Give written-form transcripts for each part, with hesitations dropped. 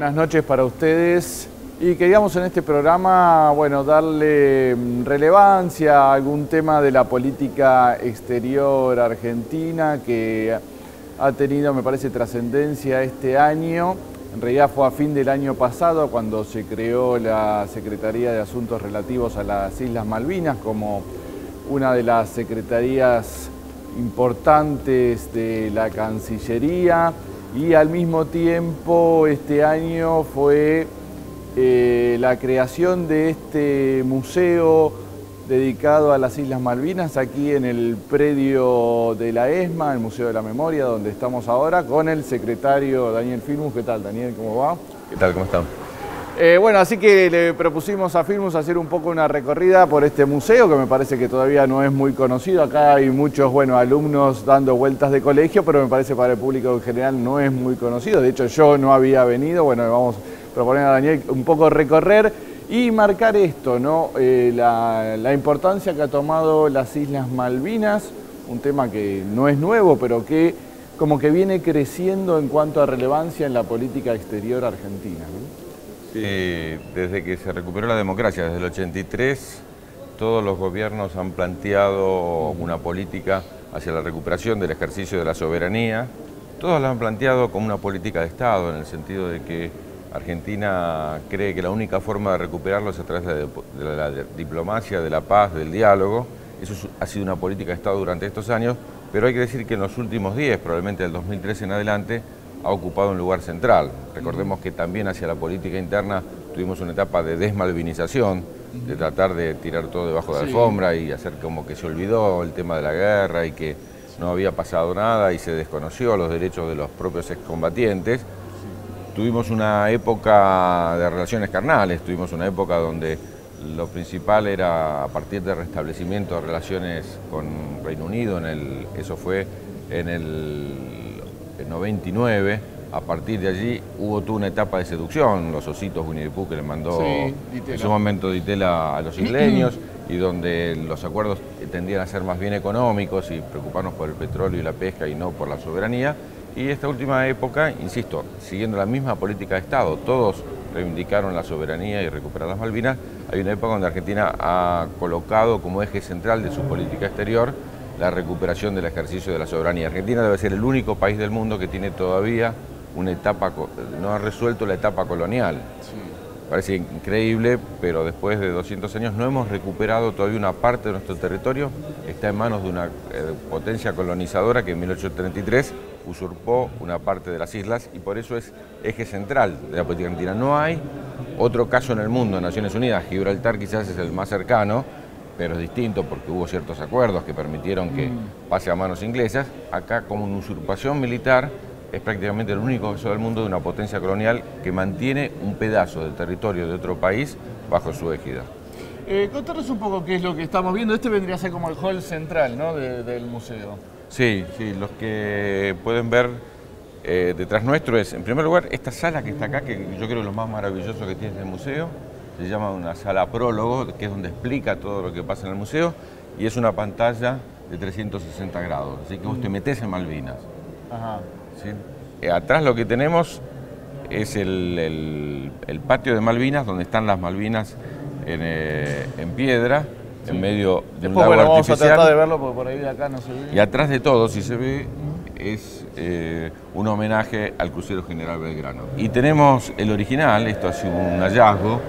buenas noches para ustedes. Y queríamos en este programa, bueno, darle relevancia a algún tema de la política exterior argentina que ha tenido, me parece, trascendencia este año. En realidad fue a fin del año pasado cuando se creó la Secretaría de Asuntos Relativos a las Islas Malvinas como una de las secretarías importantes de la Cancillería, y al mismo tiempo este año fue la creación de este museo dedicado a las Islas Malvinas aquí en el predio de la ESMA, el Museo de la Memoria, donde estamos ahora con el secretario Daniel Firmus. ¿Qué tal, Daniel? ¿Cómo va? ¿Qué tal? ¿Cómo están? Bueno, así que le propusimos a Firmus hacer un poco una recorrida por este museo, que me parece que todavía no es muy conocido. Acá hay muchos, bueno, alumnos dando vueltas de colegio, pero me parece para el público en general no es muy conocido. De hecho, yo no había venido. Bueno, vamos a proponer a Daniel un poco recorrer y marcar esto, ¿no? La importancia que ha tomado las Islas Malvinas, un tema que no es nuevo, pero que como que viene creciendo en cuanto a relevancia en la política exterior argentina, ¿no? Desde que se recuperó la democracia, desde el 83, todos los gobiernos han planteado una política hacia la recuperación del ejercicio de la soberanía. Todos la han planteado como una política de Estado, en el sentido de que Argentina cree que la única forma de recuperarlo es a través de la diplomacia, de la paz, del diálogo. Eso ha sido una política de Estado durante estos años, pero hay que decir que en los últimos 10, probablemente del 2013 en adelante, ha ocupado un lugar central. Recordemos que también hacia la política interna tuvimos una etapa de desmalvinización, de tratar de tirar todo debajo de la alfombra y hacer como que se olvidó el tema de la guerra y que no había pasado nada y se desconoció los derechos de los propios excombatientes. Tuvimos una época de relaciones carnales, tuvimos una época donde lo principal era, a partir del restablecimiento de relaciones con Reino Unido, eso fue en el 99, a partir de allí hubo toda una etapa de seducción, los ositos Winnie the Pooh que le mandó en su momento Di Tella a los isleños, y donde los acuerdos tendían a ser más bien económicos y preocuparnos por el petróleo y la pesca y no por la soberanía. Y esta última época, insisto, siguiendo la misma política de Estado, todos reivindicaron la soberanía y recuperar las Malvinas. Hay una época donde Argentina ha colocado como eje central de su política exterior la recuperación del ejercicio de la soberanía. Argentina debe ser el único país del mundo que tiene todavía una etapa, no ha resuelto la etapa colonial. Sí. Parece increíble, pero después de 200 años no hemos recuperado todavía una parte de nuestro territorio. Está en manos de una potencia colonizadora que en 1833 usurpó una parte de las islas, y por eso es eje central de la política argentina. No hay otro caso en el mundo, en Naciones Unidas. Gibraltar quizás es el más cercano, pero es distinto porque hubo ciertos acuerdos que permitieron que pase a manos inglesas. Acá, como una usurpación militar, es prácticamente el único caso del mundo de una potencia colonial que mantiene un pedazo del territorio de otro país bajo su égida. Contanos un poco qué es lo que estamos viendo. Este vendría a ser como el hall central, ¿no?, del museo. Sí, los que pueden ver detrás nuestro es, en primer lugar, esta sala que está acá, que yo creo que lo más maravilloso que tiene este museo. Se llama una sala prólogo, que es donde explica todo lo que pasa en el museo, y es una pantalla de 360 grados, así que vos te metés en Malvinas. Ajá. ¿Sí? Atrás lo que tenemos es el patio de Malvinas, donde están las Malvinas en piedra, en medio de un lago artificial. Vamos a tratar de verlo porque por ahí de acá no se ve. Y atrás de todo, si se ve, es un homenaje al crucero General Belgrano. Y tenemos el original, esto ha sido un hallazgo,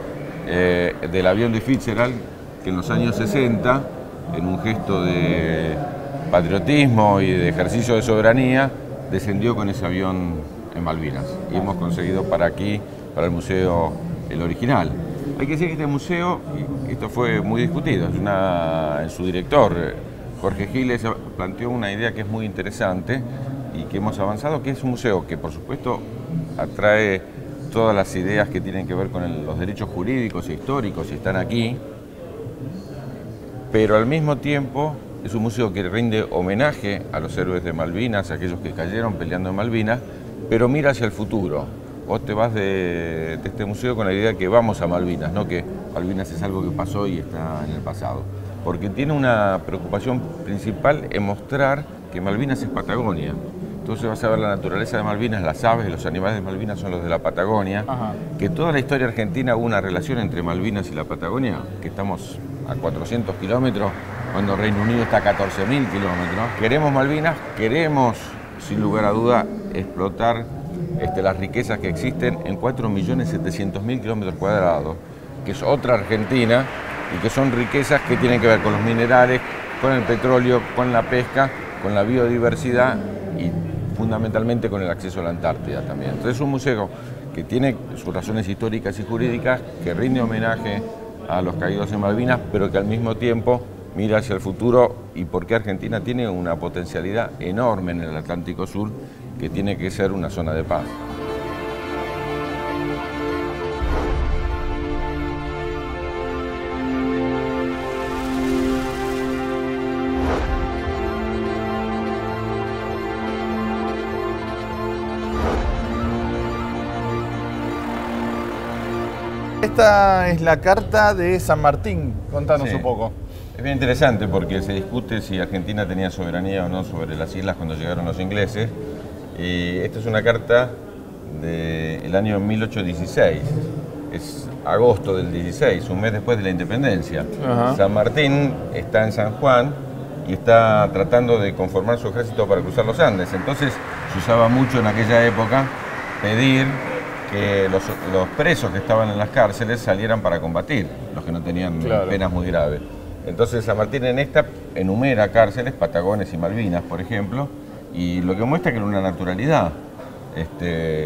del avión de Fitzgerald, que en los años 60, en un gesto de patriotismo y de ejercicio de soberanía, descendió con ese avión en Malvinas. Y hemos conseguido para aquí, para el museo, el original. Hay que decir que este museo, y esto fue muy discutido, en su director, Jorge Giles, planteó una idea que es muy interesante y que hemos avanzado, que es un museo que, por supuesto, atrae todas las ideas que tienen que ver con los derechos jurídicos e históricos y están aquí, pero al mismo tiempo es un museo que rinde homenaje a los héroes de Malvinas, a aquellos que cayeron peleando en Malvinas, pero mira hacia el futuro. Vos te vas de este museo con la idea que vamos a Malvinas, no que Malvinas es algo que pasó y está en el pasado, porque tiene una preocupación principal en mostrar que Malvinas es Patagonia. Entonces vas a ver la naturaleza de Malvinas, las aves y los animales de Malvinas son los de la Patagonia. Ajá. Que toda la historia argentina hubo una relación entre Malvinas y la Patagonia, que estamos a 400 kilómetros, cuando Reino Unido está a 14.000 kilómetros. Queremos Malvinas, queremos, sin lugar a duda, explotar las riquezas que existen en 4.700.000 kilómetros cuadrados, que es otra Argentina, y que son riquezas que tienen que ver con los minerales, con el petróleo, con la pesca, con la biodiversidad y fundamentalmente con el acceso a la Antártida también. Entonces es un museo que tiene sus razones históricas y jurídicas, que rinde homenaje a los caídos en Malvinas, pero que al mismo tiempo mira hacia el futuro y porque Argentina tiene una potencialidad enorme en el Atlántico Sur, que tiene que ser una zona de paz. Esta es la carta de San Martín, contanos un poco. Es bien interesante porque se discute si Argentina tenía soberanía o no sobre las islas cuando llegaron los ingleses. Y esta es una carta del año 1816, es agosto del 16, un mes después de la independencia. Ajá. San Martín está en San Juan y está tratando de conformar su ejército para cruzar los Andes. Entonces se usaba mucho en aquella época pedir que los presos que estaban en las cárceles salieran para combatir, los que no tenían penas muy graves. Entonces San Martín en esta enumera cárceles, Patagones y Malvinas, por ejemplo, y lo que muestra que era una naturalidad.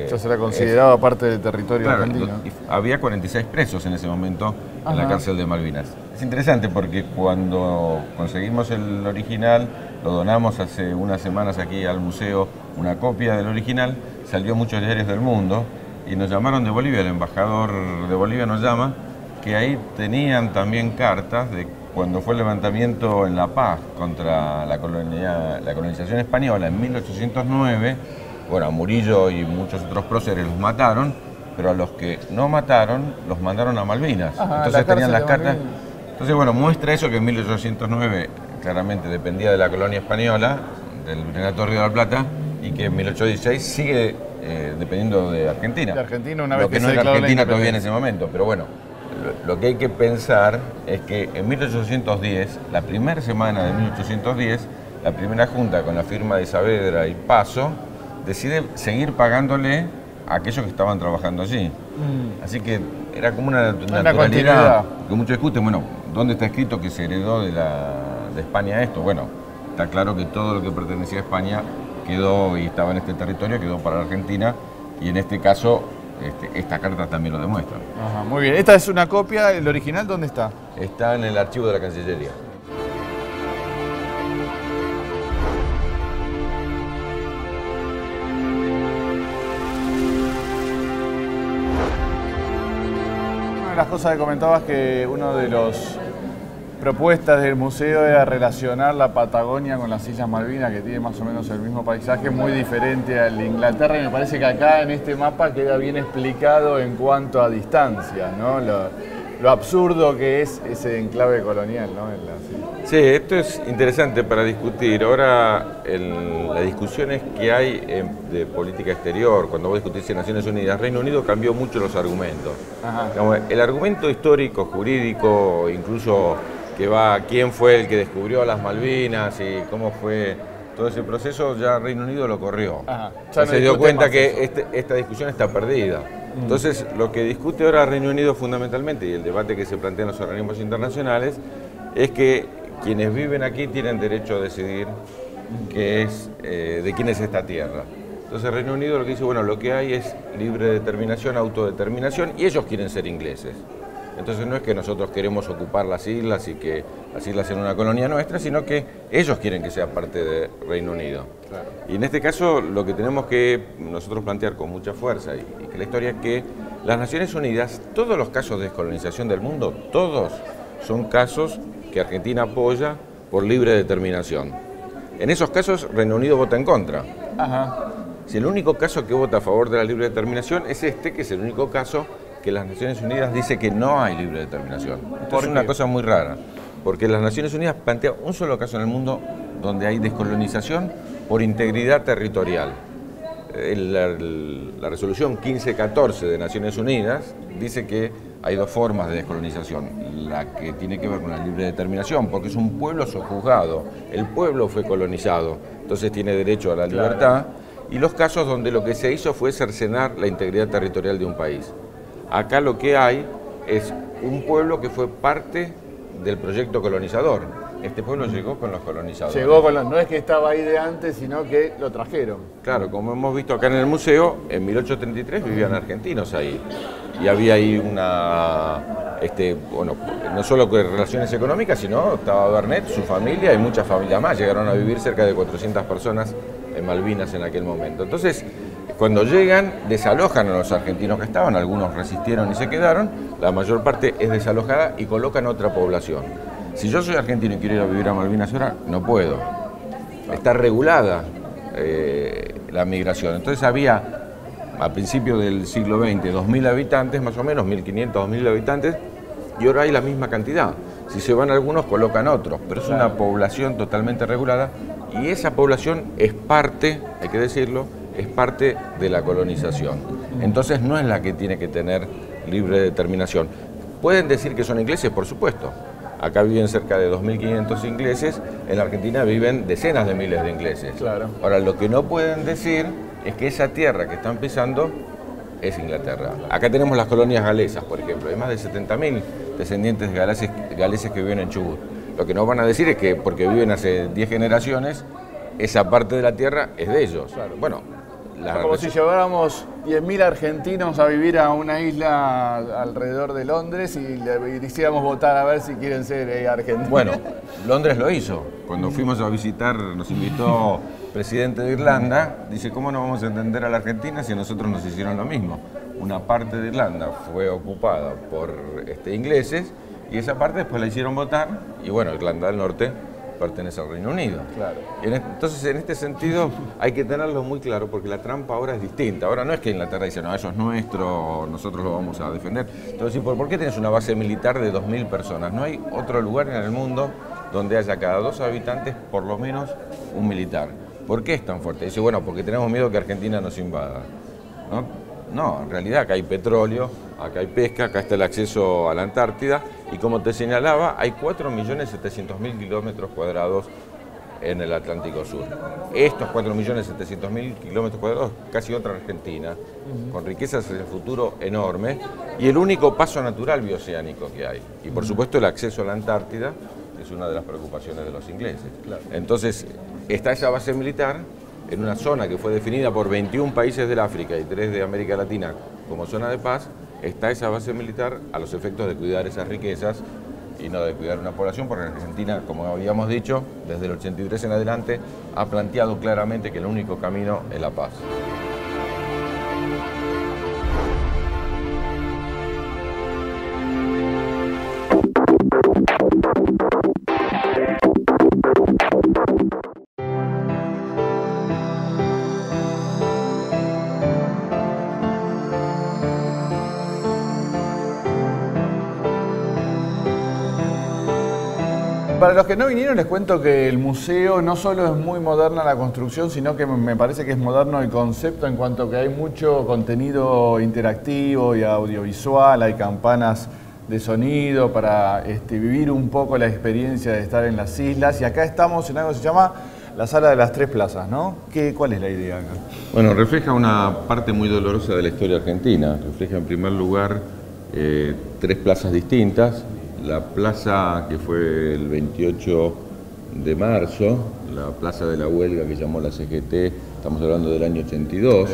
Ya se la consideraba parte del territorio argentino. Había 46 presos en ese momento en la cárcel de Malvinas. Es interesante porque cuando conseguimos el original, lo donamos hace unas semanas aquí al museo, una copia del original, salió en muchos diarios del mundo y nos llamaron de Bolivia, el embajador de Bolivia nos llama, que ahí tenían también cartas de cuando fue el levantamiento en La Paz contra la colonización española en 1809. Bueno, a Murillo y muchos otros próceres los mataron, pero a los que no mataron los mandaron a Malvinas. Entonces tenían las cartas. Entonces, bueno, muestra eso que en 1809 claramente dependía de la colonia española, del Virreinato de Río de la Plata, y que en 1816 sigue dependiendo de Argentina. De Argentina, una vez lo que no era Argentina todavía en ese momento, pero bueno. Lo que hay que pensar es que en 1810, la primera semana de 1810, la primera junta con la firma de Saavedra y Paso decide seguir pagándole a aquellos que estaban trabajando allí. Así que era como una naturalidad que muchos discuten, bueno, ¿dónde está escrito que se heredó de España esto? Bueno, está claro que todo lo que pertenecía a España quedó y estaba en este territorio, quedó para la Argentina, y en este caso esta carta también lo demuestra. Ajá, muy bien. Esta es una copia, ¿el original dónde está? Está en el archivo de la Cancillería. Una de las cosas que comentabas que uno de los propuestas del museo era relacionar la Patagonia con las Islas Malvinas, que tiene más o menos el mismo paisaje, muy diferente al de Inglaterra, y me parece que acá en este mapa queda bien explicado en cuanto a distancia, ¿no? Lo absurdo que es ese enclave colonial, ¿no? Sí, esto es interesante para discutir. Ahora, las discusiones que hay de política exterior, cuando vos discutís en Naciones Unidas, Reino Unido cambió mucho los argumentos. Digamos, el argumento histórico, jurídico, incluso que va quién fue el que descubrió las Malvinas y cómo fue todo ese proceso, ya Reino Unido lo corrió. Ya se dio cuenta que esta discusión está perdida. Entonces, lo que discute ahora Reino Unido fundamentalmente, y el debate que se plantea en los organismos internacionales, es que quienes viven aquí tienen derecho a decidir de quién es esta tierra. Entonces Reino Unido lo que dice, bueno, lo que hay es libre determinación, autodeterminación, y ellos quieren ser ingleses. Entonces no es que nosotros queremos ocupar las islas y que las islas sean una colonia nuestra, sino que ellos quieren que sea parte de Reino Unido. Claro. Y en este caso lo que tenemos que nosotros plantear con mucha fuerza y que la historia es que las Naciones Unidas, todos los casos de descolonización del mundo, todos son casos que Argentina apoya por libre determinación. En esos casos Reino Unido vota en contra. Si el único caso que vota a favor de la libre determinación es que es el único caso que las Naciones Unidas dice que no hay libre determinación. Esto es una cosa muy rara, porque las Naciones Unidas plantean un solo caso en el mundo donde hay descolonización por integridad territorial. La resolución 1514 de Naciones Unidas dice que hay dos formas de descolonización, la que tiene que ver con la libre determinación, porque es un pueblo sojuzgado, el pueblo fue colonizado, entonces tiene derecho a la libertad, y los casos donde lo que se hizo fue cercenar la integridad territorial de un país. Acá lo que hay es un pueblo que fue parte del proyecto colonizador. Este pueblo llegó con los colonizadores. Llegó con los, no es que estaba ahí de antes, sino que lo trajeron. Claro, como hemos visto acá en el museo, en 1833 vivían argentinos ahí. Y había ahí una, bueno, no solo relaciones económicas, sino estaba Bernet, su familia y muchas familias más. Llegaron a vivir cerca de 400 personas en Malvinas en aquel momento. Entonces, cuando llegan, desalojan a los argentinos que estaban, algunos resistieron y se quedaron, la mayor parte es desalojada y colocan otra población. Si yo soy argentino y quiero ir a vivir a Malvinas ahora, no puedo. Está regulada la migración. Entonces había, a principios del siglo XX, 2.000 habitantes, más o menos, 1.500, 2.000 habitantes, y ahora hay la misma cantidad. Si se van algunos, colocan otros, pero es una población totalmente regulada, y esa población es parte, hay que decirlo, es parte de la colonización. Entonces no es la que tiene que tener libre determinación. ¿Pueden decir que son ingleses? Por supuesto. Acá viven cerca de 2.500 ingleses, en la Argentina viven decenas de miles de ingleses. Claro. Ahora, lo que no pueden decir es que esa tierra que están pisando es Inglaterra. Acá tenemos las colonias galesas, por ejemplo. Hay más de 70.000 descendientes galeses que viven en Chubut. Lo que no van a decir es que porque viven hace 10 generaciones, esa parte de la tierra es de ellos. Claro. Bueno, como si lleváramos 10.000 argentinos a vivir a una isla alrededor de Londres y le hiciéramos votar a ver si quieren ser argentinos. Bueno, Londres lo hizo. Cuando fuimos a visitar, nos invitó el presidente de Irlanda, dice, ¿cómo no vamos a entender a la Argentina si nosotros nos hicieron lo mismo? Una parte de Irlanda fue ocupada por ingleses y esa parte después la hicieron votar y bueno, Irlanda del Norte pertenece al Reino Unido. Claro. Entonces, en este sentido, hay que tenerlo muy claro porque la trampa ahora es distinta. Ahora no es que Inglaterra dice, no, eso es nuestro, nosotros lo vamos a defender. Entonces, ¿por qué tienes una base militar de 2.000 personas? No hay otro lugar en el mundo donde haya cada 2 habitantes por lo menos un militar. ¿Por qué es tan fuerte? Dice, bueno, porque tenemos miedo que Argentina nos invada. No, en realidad acá hay petróleo, acá hay pesca, acá está el acceso a la Antártida y como te señalaba, hay 4.700.000 kilómetros cuadrados en el Atlántico Sur. Estos 4.700.000 kilómetros cuadrados, casi otra Argentina, con riquezas en el futuro enormes y el único paso natural bioceánico que hay. Y por supuesto el acceso a la Antártida es una de las preocupaciones de los ingleses. Claro. Entonces está esa base militar en una zona que fue definida por 21 países del África y 3 de América Latina como zona de paz, está esa base militar a los efectos de cuidar esas riquezas y no de cuidar una población, porque Argentina, como habíamos dicho, desde el 83 en adelante, ha planteado claramente que el único camino es la paz. Para los que no vinieron les cuento que el museo no solo es muy moderna la construcción, sino que me parece que es moderno el concepto en cuanto que hay mucho contenido interactivo y audiovisual, hay campanas de sonido para vivir un poco la experiencia de estar en las islas. Y acá estamos en algo que se llama la Sala de las Tres Plazas, ¿no? ¿Cuál es la idea acá? Bueno, refleja una parte muy dolorosa de la historia argentina. Refleja en primer lugar 3 plazas distintas. La plaza que fue el 28 de marzo, la plaza de la huelga que llamó la CGT, estamos hablando del año 82,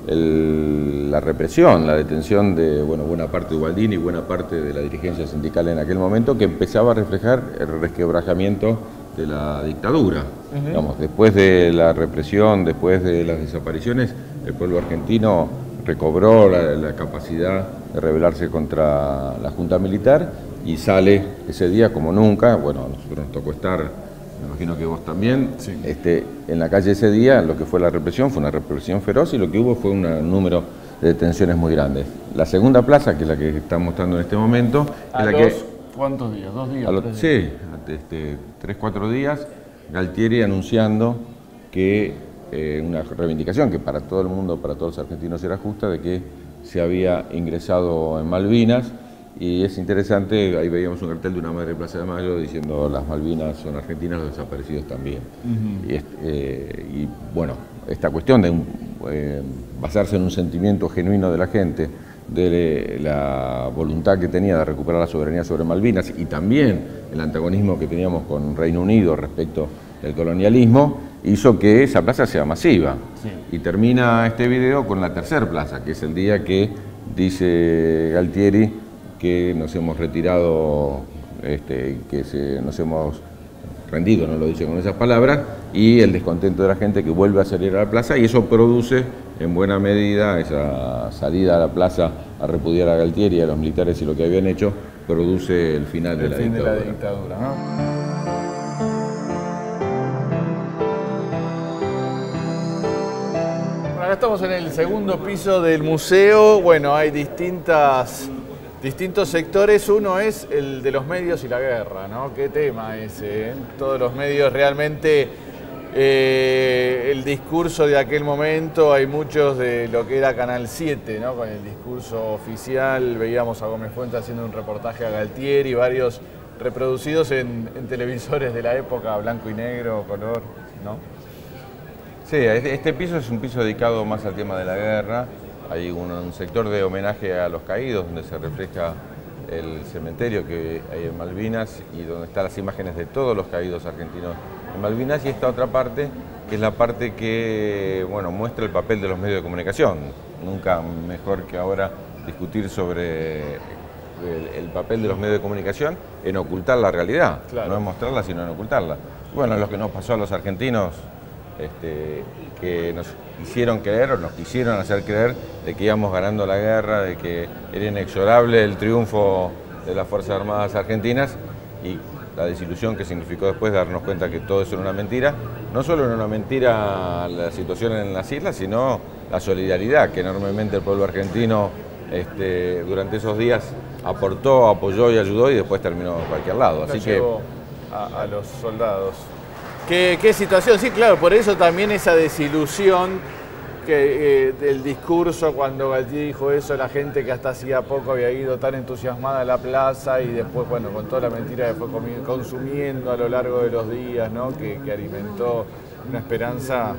la represión, la detención de buena parte de Ubaldini y buena parte de la dirigencia sindical en aquel momento, que empezaba a reflejar el resquebrajamiento de la dictadura. Digamos, después de la represión, después de las desapariciones, el pueblo argentino recobró la capacidad de rebelarse contra la Junta Militar y sale ese día como nunca. Bueno, a nosotros nos tocó estar, me imagino que vos también, sí. En la calle ese día. Lo que fue la represión fue una represión feroz y lo que hubo fue un número de detenciones muy grandes. La segunda plaza, que es la que están mostrando en este momento, es la que... ¿Cuántos días? ¿2 días? Sí, 3, 4 días. Galtieri anunciando que una reivindicación que para todo el mundo, para todos los argentinos era justa, de que se había ingresado en Malvinas. Y es interesante, ahí veíamos un cartel de una madre de Plaza de Mayo diciendo las Malvinas son argentinas, los desaparecidos también. Y bueno, esta cuestión de basarse en un sentimiento genuino de la gente, de la voluntad que tenía de recuperar la soberanía sobre Malvinas y también el antagonismo que teníamos con Reino Unido respecto del colonialismo, hizo que esa plaza sea masiva. Sí. Y termina este video con la tercera plaza, que es el día que dice Galtieri que nos hemos retirado, nos hemos rendido, no lo dice con esas palabras, y el descontento de la gente que vuelve a salir a la plaza, y eso produce en buena medida esa salida a la plaza a repudiar a Galtieri y a los militares y lo que habían hecho, produce el final de la dictadura. ¿No? Acá estamos en el segundo piso del museo. Bueno, hay distintos sectores. Uno es el de los medios y la guerra, ¿no? Qué tema ese, ¿eh? Todos los medios realmente, el discurso de aquel momento, hay muchos de lo que era Canal 7, ¿no? Con el discurso oficial, veíamos a Gómez Fuentes haciendo un reportaje a Galtieri, varios reproducidos en televisores de la época, blanco y negro, color, ¿no? Sí, este piso es un piso dedicado más al tema de la guerra. Hay un sector de homenaje a los caídos, donde se refleja el cementerio que hay en Malvinas y donde están las imágenes de todos los caídos argentinos en Malvinas. Y esta otra parte, que es la parte que muestra el papel de los medios de comunicación. Nunca mejor que ahora discutir sobre el papel de los medios de comunicación en ocultar la realidad. Claro. No en mostrarla, sino en ocultarla. Bueno, lo que nos pasó a los argentinos, que nos hicieron creer o nos quisieron hacer creer de que íbamos ganando la guerra, de que era inexorable el triunfo de las Fuerzas Armadas argentinas, y la desilusión que significó después darnos cuenta que todo eso era una mentira. No solo era una mentira la situación en las islas, sino la solidaridad que enormemente el pueblo argentino durante esos días aportó, apoyó y ayudó, y después terminó en cualquier lado. Así que a los soldados. ¿Qué situación? Sí, claro, por eso también esa desilusión del discurso cuando Galtieri dijo eso, la gente que hasta hacía poco había ido tan entusiasmada a la plaza y después, con toda la mentira que fue consumiendo a lo largo de los días, ¿no? Que alimentó una esperanza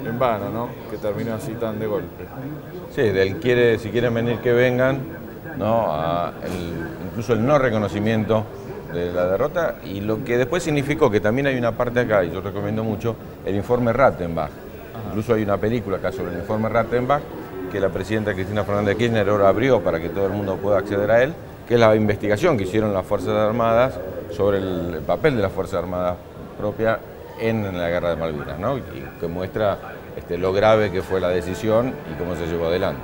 en vano, ¿no? Que terminó así tan de golpe. Sí, si quieren venir que vengan, ¿no? Incluso el no reconocimiento de la derrota, y lo que después significó que también hay una parte acá, y yo recomiendo mucho, el informe Rattenbach. Ajá. Incluso hay una película acá sobre el informe Rattenbach, que la presidenta Cristina Fernández de Kirchner ahora abrió para que todo el mundo pueda acceder a él, que es la investigación que hicieron las Fuerzas Armadas sobre el papel de las Fuerzas Armadas propias en la guerra de Malvinas, ¿no? Y que muestra lo grave que fue la decisión y cómo se llevó adelante.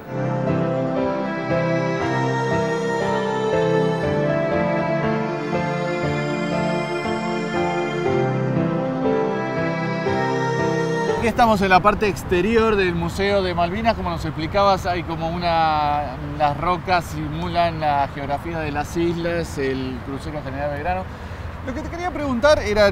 Aquí estamos en la parte exterior del Museo de Malvinas. Como nos explicabas, hay como las rocas simulan la geografía de las islas, el crucero General Belgrano. Lo que te quería preguntar era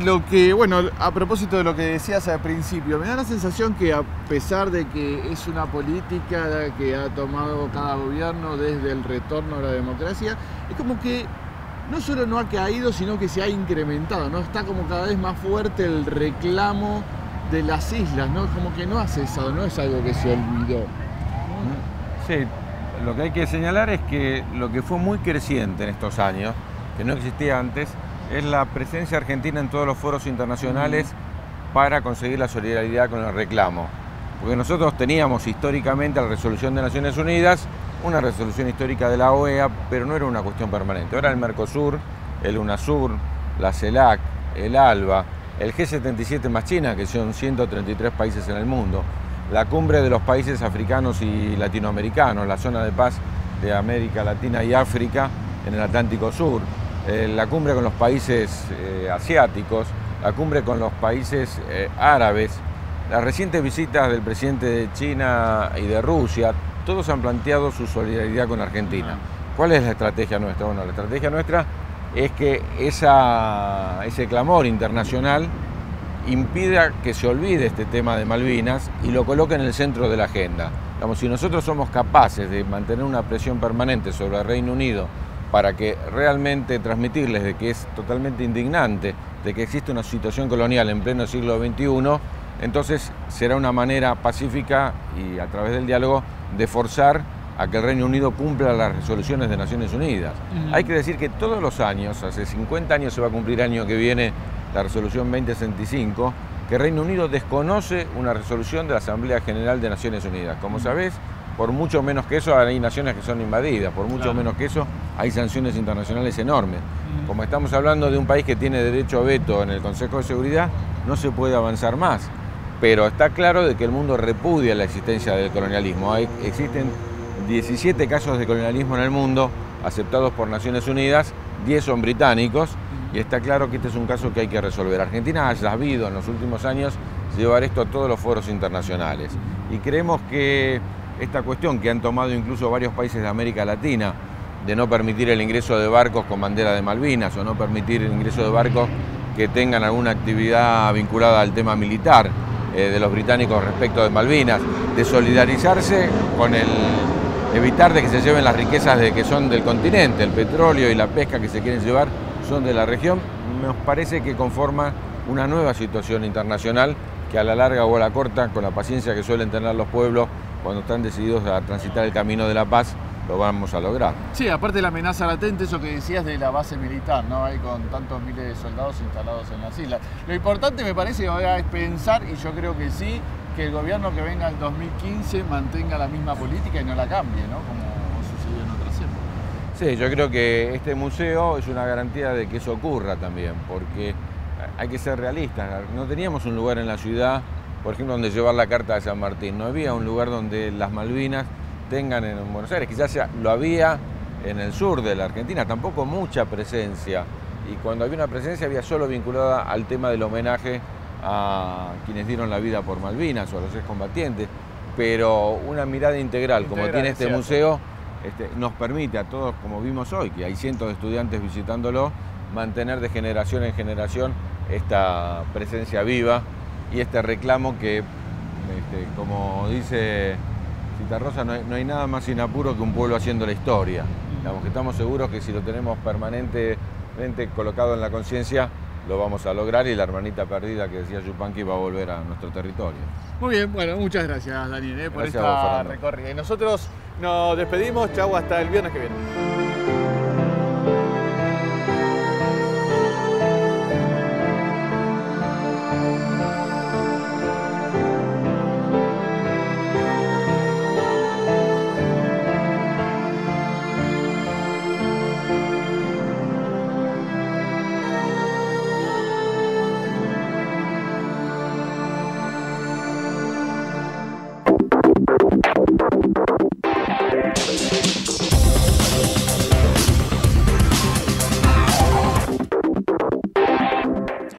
a propósito de lo que decías al principio, me da la sensación que a pesar de que es una política que ha tomado cada gobierno desde el retorno a la democracia, es como que no solo no ha caído, sino que se ha incrementado, ¿no? Está como cada vez más fuerte el reclamo de las islas, ¿no? Como que no ha cesado, no es algo que se olvidó. Sí, lo que hay que señalar es que lo que fue muy creciente en estos años, que no existía antes, es la presencia argentina en todos los foros internacionales para conseguir la solidaridad con el reclamo. Porque nosotros teníamos históricamente la resolución de Naciones Unidas, una resolución histórica de la OEA, pero no era una cuestión permanente. Ahora el Mercosur, el UNASUR, la CELAC, el ALBA, el G77 más China, que son 133 países en el mundo, la cumbre de los países africanos y latinoamericanos, la zona de paz de América Latina y África en el Atlántico Sur, la cumbre con los países asiáticos, la cumbre con los países árabes, las recientes visitas del presidente de China y de Rusia, todos han planteado su solidaridad con Argentina. ¿Cuál es la estrategia nuestra? Bueno, la estrategia nuestra es que ese clamor internacional impida que se olvide este tema de Malvinas y lo coloque en el centro de la agenda. Digamos, si nosotros somos capaces de mantener una presión permanente sobre el Reino Unido para que realmente transmitirles de que es totalmente indignante, de que existe una situación colonial en pleno siglo XXI, entonces será una manera pacífica y a través del diálogo de forzar a que el Reino Unido cumpla las resoluciones de Naciones Unidas. Hay que decir que todos los años, hace 50 años se va a cumplir el año que viene la resolución 2065, que el Reino Unido desconoce una resolución de la Asamblea General de Naciones Unidas. Como sabés, por mucho menos que eso hay naciones que son invadidas, por mucho menos que eso hay sanciones internacionales enormes. Como estamos hablando de un país que tiene derecho a veto en el Consejo de Seguridad, no se puede avanzar más. Pero está claro de que el mundo repudia la existencia del colonialismo. Existen 17 casos de colonialismo en el mundo aceptados por Naciones Unidas, 10 son británicos, y está claro que este es un caso que hay que resolver. Argentina ha sabido en los últimos años llevar esto a todos los foros internacionales. Y creemos que esta cuestión que han tomado incluso varios países de América Latina, de no permitir el ingreso de barcos con bandera de Malvinas o no permitir el ingreso de barcos que tengan alguna actividad vinculada al tema militar de los británicos respecto de Malvinas, de solidarizarse con evitar de que se lleven las riquezas que son del continente, el petróleo y la pesca que se quieren llevar son de la región, nos parece que conforma una nueva situación internacional que a la larga o a la corta, con la paciencia que suelen tener los pueblos cuando están decididos a transitar el camino de la paz, lo vamos a lograr. Sí, aparte de la amenaza latente, eso que decías de la base militar, ¿no? Hay con tantos miles de soldados instalados en las islas. Lo importante me parece ahora es pensar, y yo creo que sí, que el gobierno que venga en 2015 mantenga la misma política y no la cambie, ¿no? Como sucedió en otras épocas. Sí, yo creo que este museo es una garantía de que eso ocurra también, porque hay que ser realistas. No teníamos un lugar en la ciudad, por ejemplo, donde llevar la Carta de San Martín. No había un lugar donde las Malvinas tengan en Buenos Aires. Quizás lo había en el sur de la Argentina, tampoco mucha presencia. Y cuando había una presencia había solo vinculada al tema del homenaje a quienes dieron la vida por Malvinas o a los excombatientes. Pero una mirada integral, como tiene este museo, nos permite a todos, como vimos hoy, que hay cientos de estudiantes visitándolo, mantener de generación en generación esta presencia viva y este reclamo que, como dice Citarrosa, no hay nada más inapuro que un pueblo haciendo la historia. Digamos que estamos seguros que si lo tenemos permanentemente colocado en la conciencia, lo vamos a lograr y la hermanita perdida que decía Yupanqui va a volver a nuestro territorio. Muy bien, bueno, muchas gracias Daniel por gracias esta recorrida. Y nosotros nos despedimos, chau, hasta el viernes que viene.